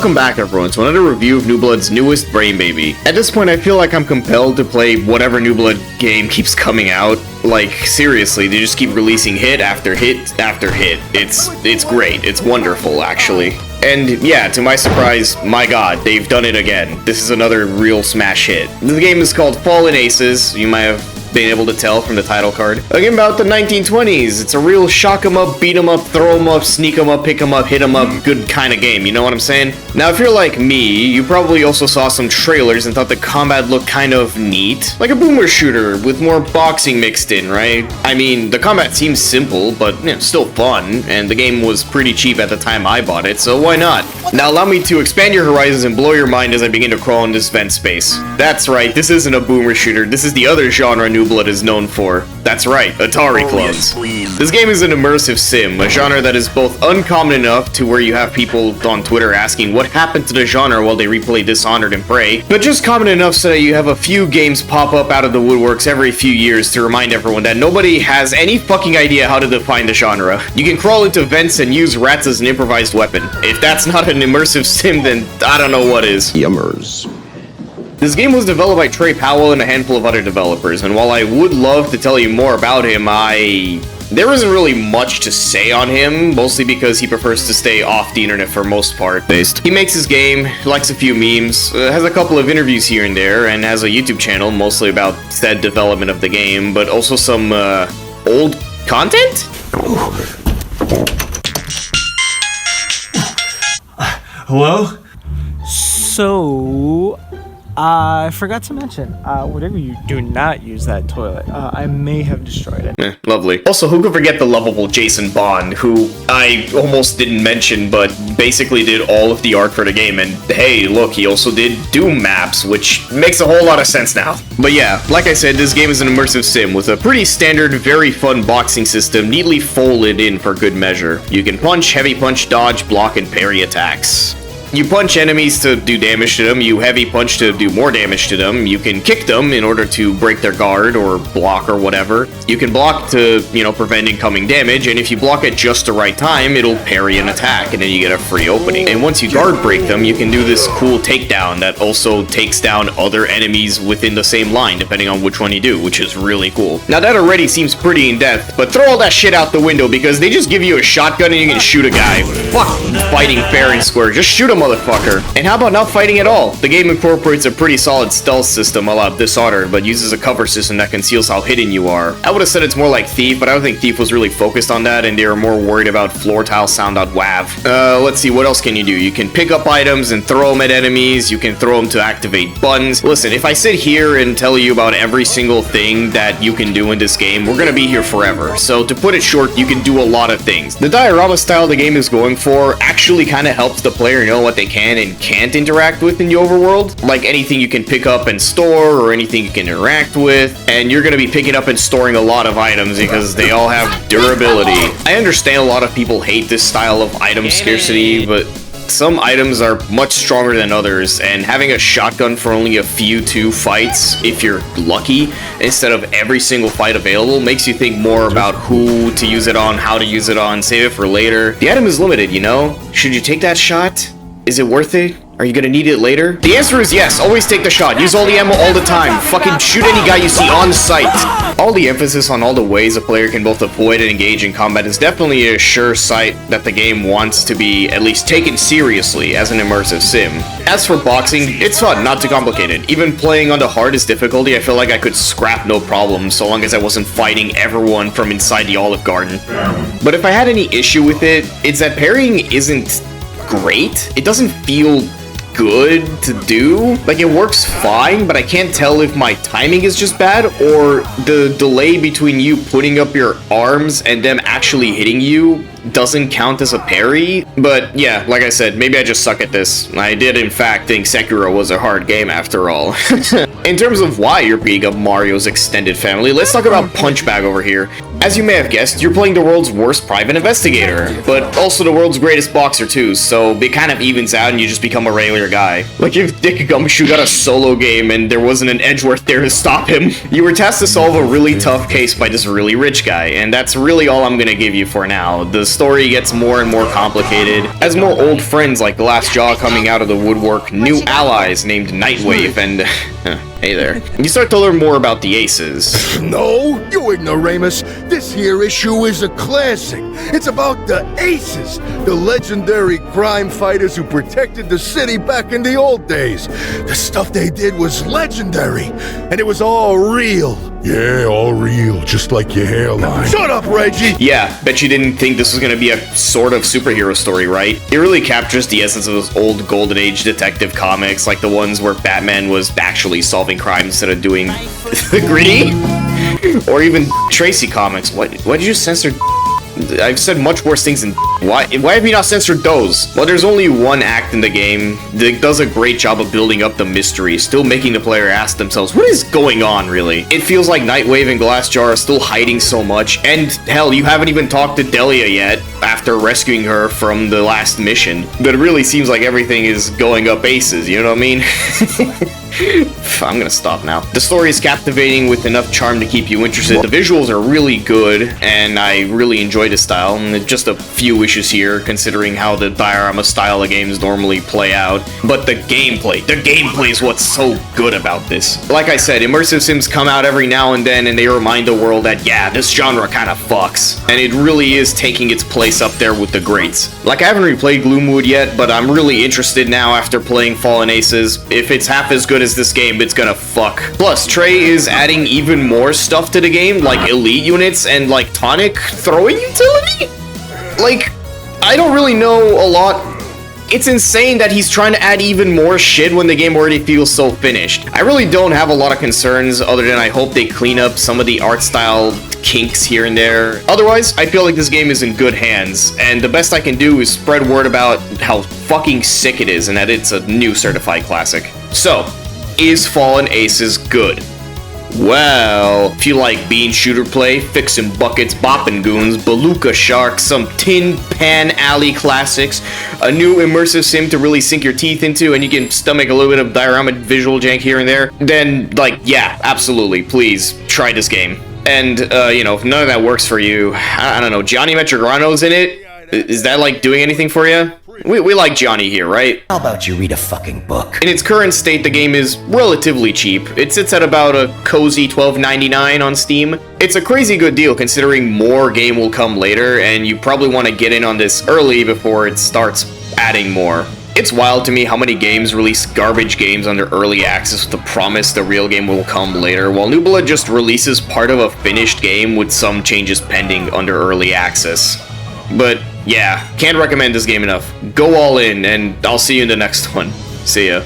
Welcome back everyone to another review of New Blood's newest Brain Baby. At this point I feel like I'm compelled to play whatever New Blood game keeps coming out. Like, seriously, they just keep releasing hit after hit after hit. It's great. It's wonderful, actually. And yeah, to my surprise, my god, they've done it again. This is another real smash hit. The game is called Fallen Aces. You might have been able to tell from the title card. A game about the 1920s. It's a real shock 'em up, beat 'em up, throw 'em up, sneak 'em up, pick 'em up, hit 'em up, good kind of game, you know what I'm saying? Now if you're like me, you probably also saw some trailers and thought the combat looked kind of neat. Like a boomer shooter with more boxing mixed in, right? I mean, the combat seems simple, but you know, still fun, and the game was pretty cheap at the time I bought it, so why not? Now allow me to expand your horizons and blow your mind as I begin to crawl in this vent space. That's right, this isn't a boomer shooter, this is the other genre New Blood is known for. That's right, Atari clones. This game is an immersive sim, a genre that is both uncommon enough to where you have people on Twitter asking what happened to the genre while they replay Dishonored and Prey, but just common enough so that you have a few games pop up out of the woodworks every few years to remind everyone that nobody has any fucking idea how to define the genre. You can crawl into vents and use rats as an improvised weapon. If that's not an immersive sim, then I don't know what is. Yummers. This game was developed by Trey Powell and a handful of other developers, and while I would love to tell you more about him, there isn't really much to say on him, mostly because he prefers to stay off the internet for most part. He makes his game, likes a few memes, has a couple of interviews here and there, and has a YouTube channel mostly about said development of the game, but also some, old content? Hello? So, I forgot to mention, whatever you do not use that toilet, I may have destroyed it. Lovely. Also, who could forget the lovable Jason Bond, who I almost didn't mention, but basically did all of the art for the game, and hey, look, he also did Doom maps, which makes a whole lot of sense now. But yeah, like I said, this game is an immersive sim with a pretty standard, very fun boxing system, neatly folded in for good measure. You can punch, heavy punch, dodge, block, and parry attacks. You punch enemies to do damage to them, you heavy punch to do more damage to them, you can kick them in order to break their guard or block or whatever. You can block to, you know, prevent incoming damage, and if you block at just the right time, it'll parry an attack, and then you get a free opening. And once you guard break them, you can do this cool takedown that also takes down other enemies within the same line, depending on which one you do, which is really cool. Now that already seems pretty in-depth, but throw all that shit out the window because they just give you a shotgun and you can shoot a guy. Fuck fighting fair and square, just shoot him, motherfucker. And how about not fighting at all? The game incorporates a pretty solid stealth system a la Dishonored, but uses a cover system that conceals how hidden you are. I would have said it's more like Thief, but I don't think Thief was really focused on that, and they were more worried about floor tile sound.wav. Let's see, what else can you do? You can pick up items and throw them at enemies, you can throw them to activate buttons. Listen, if I sit here and tell you about every single thing that you can do in this game, we're gonna be here forever. So to put it short, you can do a lot of things. The diorama style the game is going for actually kind of helps the player know what they can and can't interact with in the overworld, like anything you can pick up and store or anything you can interact with, and you're going to be picking up and storing a lot of items because they all have durability. I understand a lot of people hate this style of item scarcity, but some items are much stronger than others, and having a shotgun for only a few fights, if you're lucky, instead of every single fight available, makes you think more about who to use it on, how to use it on, save it for later. The item is limited, you know? Should you take that shot? Is it worth it? Are you gonna need it later? The answer is yes, always take the shot. Use all the ammo all the time. Fucking shoot any guy you see on sight. All the emphasis on all the ways a player can both avoid and engage in combat is definitely a sure sight that the game wants to be at least taken seriously as an immersive sim. As for boxing, it's fun, not too complicated. Even playing on the hardest difficulty, I feel like I could scrap no problem so long as I wasn't fighting everyone from inside the Olive Garden. But if I had any issue with it, it's that parrying isn't great. It doesn't feel good to do. Like, it works fine, but I can't tell if my timing is just bad or the delay between you putting up your arms and them actually hitting you doesn't count as a parry. But yeah, like I said, maybe I just suck at this. I did in fact think Sekiro was a hard game after all. In terms of why you're being of Mario's extended family, let's talk about Punchbag over here. As you may have guessed, you're playing the world's worst private investigator, but also the world's greatest boxer too, so it kind of evens out and you just become a regular guy. Like if Dick Gumshoe got a solo game and there wasn't an Edgeworth there to stop him. You were tasked to solve a really tough case by this really rich guy, and that's really all I'm gonna give you for now. The story gets more and more complicated, as more old friends like Glassjaw coming out of the woodwork, new allies named Nightwave, and... hey there. You start to learn more about the Aces. No, you ignoramus. This here issue is a classic. It's about the Aces, the legendary crime fighters who protected the city back in the old days. The stuff they did was legendary, and it was all real. Yeah, all real, just like your hairline. Shut up, Reggie! Yeah, bet you didn't think this was gonna be a sort of superhero story, right? It really captures the essence of those old Golden Age detective comics, like the ones where Batman was actually solving crime instead of doing the gritty? Or even Tracy comics. Why did you censor? I've said much worse things than why have you not censored those? Well, there's only one act in the game that does a great job of building up the mystery, still making the player ask themselves, what is going on, really? It feels like Nightwave and Glassjaw are still hiding so much, and hell, you haven't even talked to Delia yet, after rescuing her from the last mission. But it really seems like everything is going up aces, you know what I mean? I'm gonna stop now. The story is captivating with enough charm to keep you interested. The visuals are really good, and I really enjoy the style. And just a few issues here, considering how the diorama style of games normally play out. But the gameplay is what's so good about this. Like I said, immersive sims come out every now and then, and they remind the world that, yeah, this genre kind of fucks. And it really is taking its place up there with the greats. Like, I haven't replayed Gloomwood yet, but I'm really interested now after playing Fallen Aces. If it's half as good as this game, it's gonna fuck. Plus, Trey is adding even more stuff to the game, like elite units and like tonic throwing utility? Like, I don't really know a lot. It's insane that he's trying to add even more shit when the game already feels so finished. I really don't have a lot of concerns other than I hope they clean up some of the art style kinks here and there. Otherwise, I feel like this game is in good hands, and the best I can do is spread word about how fucking sick it is and that it's a new certified classic. So, is Fallen Aces good? Well, if you like bean shooter play, fixin' buckets, boppin' goons, beluga sharks, some Tin Pan Alley classics, a new immersive sim to really sink your teeth into and you can stomach a little bit of diorama visual jank here and there, then, like, yeah, absolutely, please, try this game. And, you know, if none of that works for you, I don't know, Johnny Metrograno's in it? Is that, like, doing anything for you? We like Johnny here, right? How about you read a fucking book? In its current state, the game is relatively cheap. It sits at about a cozy $12.99 on Steam. It's a crazy good deal considering more game will come later, and you probably want to get in on this early before it starts adding more. It's wild to me how many games release garbage games under early access with the promise the real game will come later, while New Blood just releases part of a finished game with some changes pending under early access. But yeah, can't recommend this game enough. Go all in, and I'll see you in the next one. See ya.